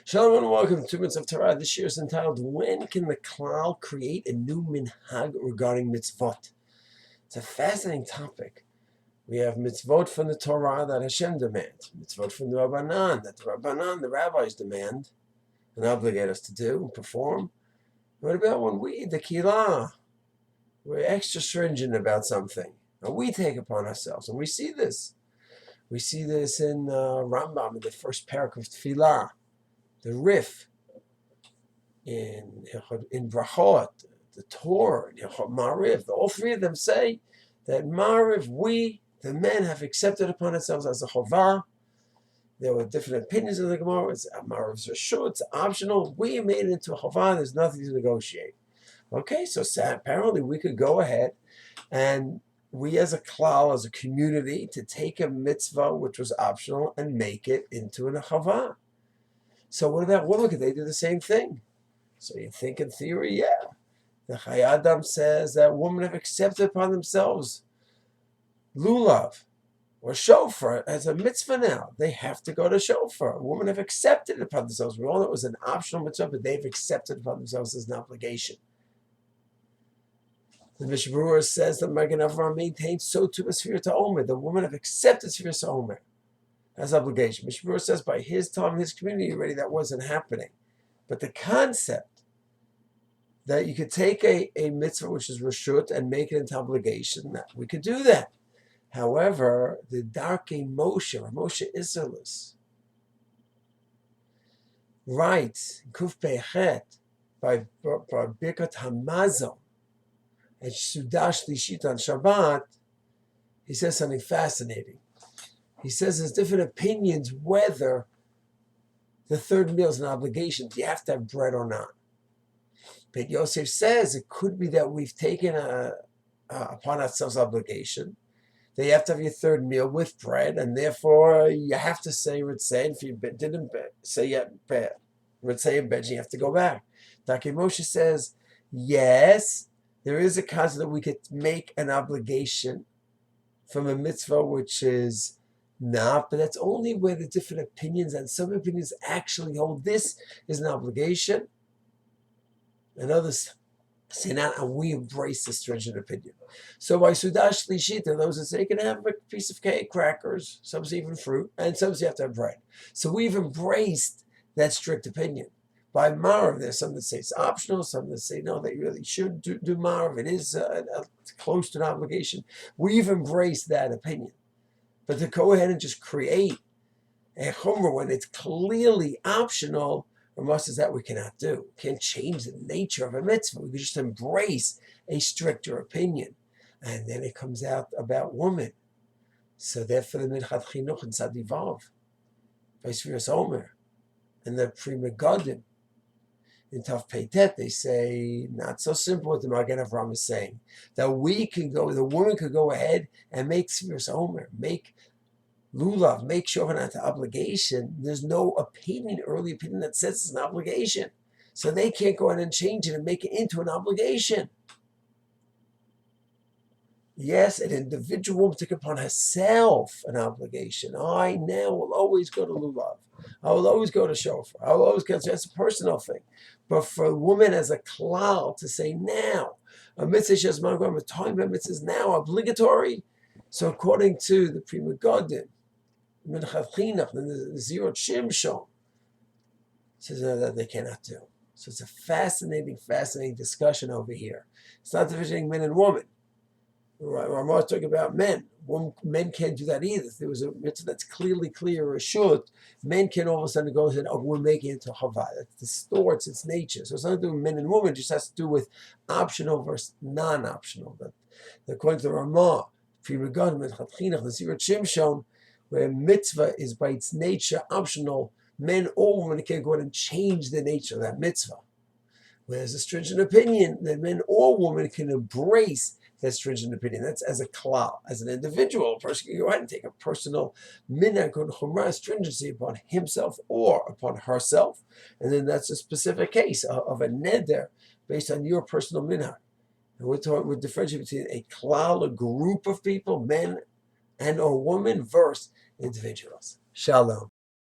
Shalom and welcome to 2 Minutes of Torah. This year is entitled, When Can the Klal Create a New Minhag Regarding Mitzvot? It's a fascinating topic. We have mitzvot from the Torah that Hashem demands, mitzvot from the Rabbanan that the rabbis demand and obligate us to do and perform. What about when we, the Kila, we're extra stringent about something, and we take upon ourselves, and we see this. We see this in Rambam, in the first parak of Tefillah. The Rif in Brachot, the Torah, in Mariv, all three of them say that Mariv, we, the men, have accepted upon ourselves as a chovah. There were different opinions in the Gemara. It's Mariv's reshut, it's optional. We made it into a chovah. There's nothing to negotiate. Okay, so apparently we could go ahead and we as a klal, as a community, to take a mitzvah which was optional and make it into a chovah. So what about women? Could they do the same thing? So you think in theory, yeah. The Chai Adam says that women have accepted upon themselves lulav or shofar as a mitzvah now. They have to go to shofar. Women have accepted it upon themselves. We all know it was an optional mitzvah, but they've accepted upon themselves as an obligation. The Mishnah Berurah says that Magen Avraham maintains so too is Sfirat HaOmer. The women have accepted Sfirat HaOmer as obligation. Mishnah Berurah says by his time, his community already, that wasn't happening. But the concept that you could take a mitzvah which is reshut and make it into obligation, that we could do that. However, the Darkei Moshe, or Moshe Isserlis, writes Kuf Pechet by Birkat Hamazon and Sudash Lishit on Shabbat. He says something fascinating. He says there's different opinions whether the third meal is an obligation. Do you have to have bread or not? But Yosef says it could be that we've taken upon ourselves obligation. That you have to have your third meal with bread, and therefore you have to say Ritzay. And if you didn't say yet Ritzay and Benji, you have to go back. Darkei Moshe says, yes, there is a concept that we could make an obligation from a mitzvah which is not, but that's only where the different opinions, and some opinions actually hold this is an obligation, and others say not, and we embrace the stringent opinion. So by Sudash Lishita, those that say you can have a piece of cake, crackers, some say even fruit, and some say you have to have bread. So we've embraced that strict opinion. By Marav, there's some that say it's optional, some that say no, they really should do Marav. It is close to an obligation. We've embraced that opinion. But to go ahead and just create a chumrah when it's clearly optional, Ramah says that we cannot do. We can't change the nature of a mitzvah. We can just embrace a stricter opinion. And then it comes out about women. So therefore the Minhag Chinuch and Sadivav, by Sfiras Omer, and the Pri Megadim, in Tav Peitet, they say, not so simple what the Magen Avraham is saying, that the woman could go ahead and make Sfiras Omer, make lulav, make shovanat obligation. There's no early opinion that says it's an obligation. So they can't go ahead and change it and make it into an obligation. Yes, an individual woman took upon herself an obligation. I now will always go to lulav. I will always go to shofar. I will always go to, that's a personal thing. But for a woman as a klal to say now, a mitzvah shezman, a time of mitzvah is now obligatory. So according to the Pri Megadim, Minhag Chinuch, and the Zerot Shimshon, says that they cannot do. So it's a fascinating discussion over here. It's not dividing men and women. Ramah talking about men. Men can't do that either. If there was a mitzvah that's clearly clear or short, men can all of a sudden go and say, oh, we're making it into chavah. That distorts its nature. So it's not to do with men and women, it just has to do with optional versus non-optional. That according to Ramah, Pri Megadim, Minhag Chinuch, the Zerot Shimshon, where mitzvah is by its nature optional, men or women can go ahead and change the nature of that mitzvah. Whereas a stringent opinion, that men or women can embrace that stringent opinion. That's as a klal. As an individual, a person can go ahead and take a personal minhag or chumrah, stringency upon himself or upon herself. And then that's a specific case of a neder based on your personal minhag. And we're differentiating between a klal, a group of people, men and or women, versus individuals. Shalom.